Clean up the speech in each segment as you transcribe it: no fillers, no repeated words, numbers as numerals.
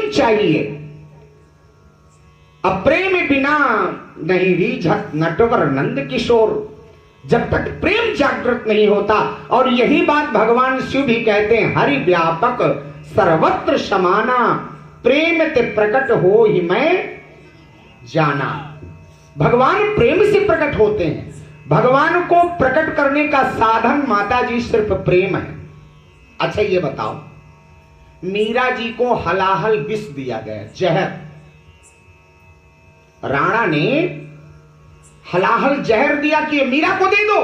प्रेम चाहिए। अब प्रेम बिना नहीं रीझत नटवर नंद किशोर, जब तक प्रेम जागृत नहीं होता। और यही बात भगवान शिव भी कहते हैं, हरि व्यापक सर्वत्र समाना, प्रेम ते प्रकट हो ही मैं जाना। भगवान प्रेम से प्रकट होते हैं। भगवान को प्रकट करने का साधन माता जी सिर्फ प्रेम है। अच्छा ये बताओ, मीरा जी को हलाहल विष दिया गया, जहर। राणा ने हलाहल जहर दिया कि ये मीरा को दे दो।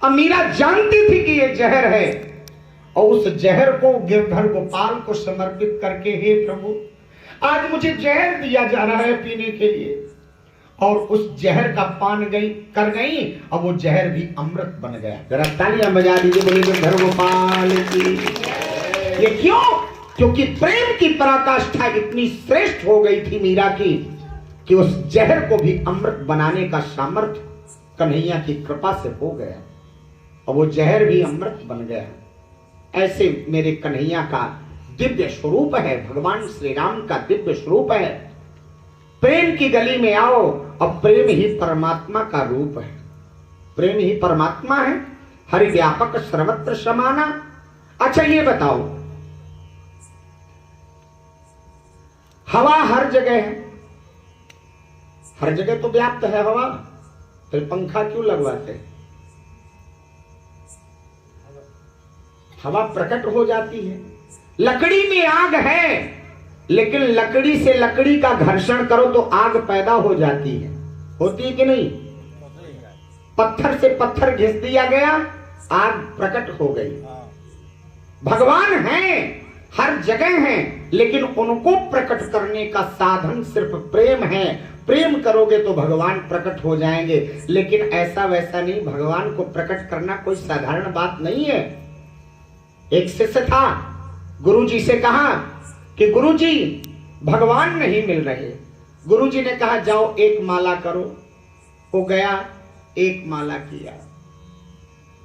अब मीरा जानती थी कि ये जहर है, और उस जहर को गिरधर गोपाल को समर्पित करके, हे प्रभु आज मुझे जहर दिया जा रहा है पीने के लिए, और उस जहर का पान कर गई, और वो जहर भी अमृत बन गया। जरा तालियां बजा दीजिए, बोले गिरधर गोपाल की। ये क्यों? क्योंकि प्रेम की पराकाष्ठा इतनी श्रेष्ठ हो गई थी मीरा की कि उस जहर को भी अमृत बनाने का सामर्थ्य कन्हैया की कृपा से हो गया, और वो जहर भी अमृत बन गया। ऐसे मेरे कन्हैया का दिव्य स्वरूप है, भगवान श्री राम का दिव्य स्वरूप है। प्रेम की गली में आओ, और प्रेम ही परमात्मा का रूप है। प्रेम ही परमात्मा है, हरि व्यापक सर्वत्र समाना। अच्छा ये बताओ, हवा हर जगह है, हर जगह तो व्याप्त है हवा, फिर पंखा क्यों लगवाते? हवा प्रकट हो जाती है। लकड़ी में आग है, लेकिन लकड़ी से लकड़ी का घर्षण करो तो आग पैदा हो जाती है, होती है कि नहीं? पत्थर से पत्थर घिस दिया गया, आग प्रकट हो गई। भगवान हैं, हर जगह हैं, लेकिन उनको प्रकट करने का साधन सिर्फ प्रेम है। प्रेम करोगे तो भगवान प्रकट हो जाएंगे, लेकिन ऐसा वैसा नहीं। भगवान को प्रकट करना कोई साधारण बात नहीं है। एक शिष्य था, गुरुजी से कहा कि गुरुजी भगवान नहीं मिल रहे। गुरुजी ने कहा जाओ एक माला करो। वो गया, एक माला किया,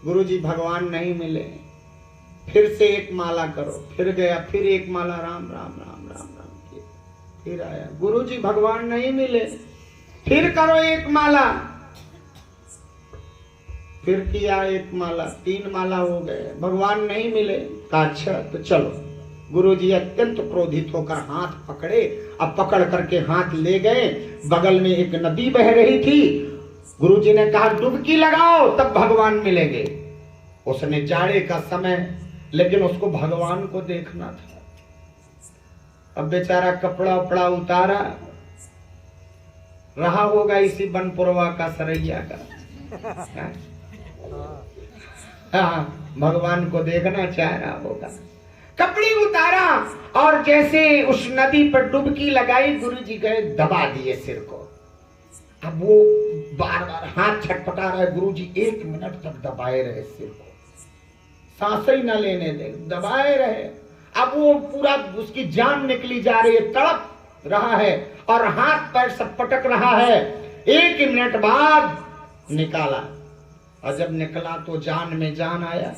गुरुजी भगवान नहीं मिले। फिर से एक माला करो, फिर गया, फिर एक माला, राम राम राम राम राम किया, फिर आया, गुरुजी भगवान नहीं मिले। फिर करो एक माला, फिर किया एक माला, 3 माला हो गए, भगवान नहीं मिले। कहा अच्छा तो चलो। गुरुजी अत्यंत क्रोधित होकर हाथ पकड़े, अब पकड़ करके हाथ ले गए। बगल में एक नदी बह रही थी। गुरुजी ने कहा डुबकी लगाओ तब भगवान मिलेंगे। उसने जाड़े का समय, लेकिन उसको भगवान को देखना था। अब बेचारा कपड़ा उपड़ा उतारा, रहा होगा इसी बनपुरवा का सरैया का। हाँ, भगवान को देखना चाह रहा होगा। कपड़े उतारा और जैसे उस नदी पर डुबकी लगाई, गुरुजी गए दबा दिए सिर को। अब वो बार बार हाथ छटपटा रहा है। गुरुजी 1 मिनट तक दबाए रहे सिर को, सांस ही न लेने दे, दबाए रहे। अब वो पूरा उसकी जान निकली जा रही है, तड़प रहा है और हाथ पैर सब पटक रहा है। 1 मिनट बाद निकाला, और जब निकला तो जान में जान आया।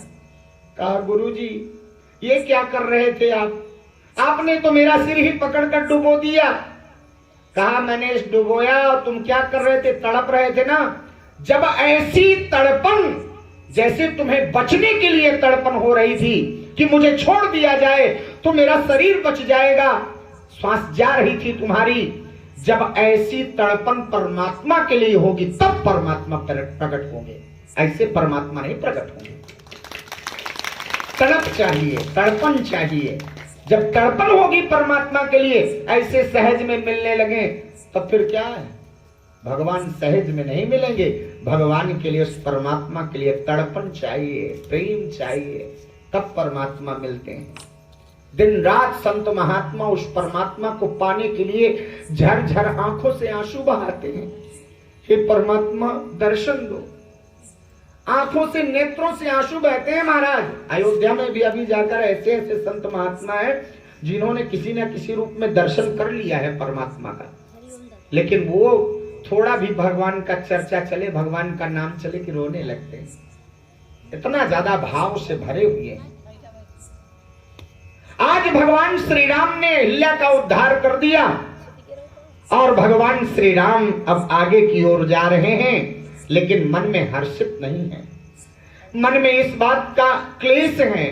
कहा गुरुजी ये क्या कर रहे थे आप? आपने तो मेरा सिर ही पकड़कर डुबो दिया। कहा मैंने डुबोया, और तुम क्या कर रहे थे? तड़प रहे थे ना। जब ऐसी तड़पन, जैसे तुम्हें बचने के लिए तड़पन हो रही थी कि मुझे छोड़ दिया जाए तो मेरा शरीर बच जाएगा, श्वास जा रही थी तुम्हारी, जब ऐसी तड़पन परमात्मा के लिए होगी तब परमात्मा प्रकट होंगे, ऐसे परमात्मा नहीं प्रकट होंगे। तड़प चाहिए, तड़पन चाहिए। जब तड़पन होगी परमात्मा के लिए, ऐसे सहज में मिलने लगे तो फिर क्या है? भगवान सहज में नहीं मिलेंगे। भगवान के लिए, उस परमात्मा के लिए तड़पन चाहिए, प्रेम चाहिए, तब परमात्मा मिलते हैं। दिन रात संत महात्मा उस परमात्मा को पाने के लिए झरझर आंखों से आंसू बहाते हैं। हे परमात्मा दर्शन दो। आंखों से, नेत्रों से आंसू बहते हैं महाराज। अयोध्या में भी अभी जाकर ऐसे ऐसे संत महात्मा है जिन्होंने किसी न किसी रूप में दर्शन कर लिया है परमात्मा का, लेकिन वो थोड़ा भी भगवान का चर्चा चले, भगवान का नाम चले कि रोने लगते हैं। इतना ज्यादा भाव से भरे हुए हैं। आज भगवान श्री राम ने अहिल्या का उद्धार कर दिया और भगवान श्री राम अब आगे की ओर जा रहे हैं, लेकिन मन में हर्षित नहीं है। मन में इस बात का क्लेश है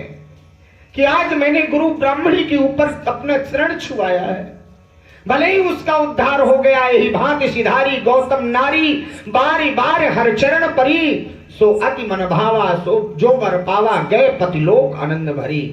कि आज मैंने गुरु ब्राह्मणी के ऊपर अपना चरण छुआया है, भले ही उसका उद्धार हो गया। यही भांति सिधारी गौतम नारी, बारी बार हर चरण परी, सो अति मन भावा, सो जो बर पावा, गए पतिलोक आनंद भरी।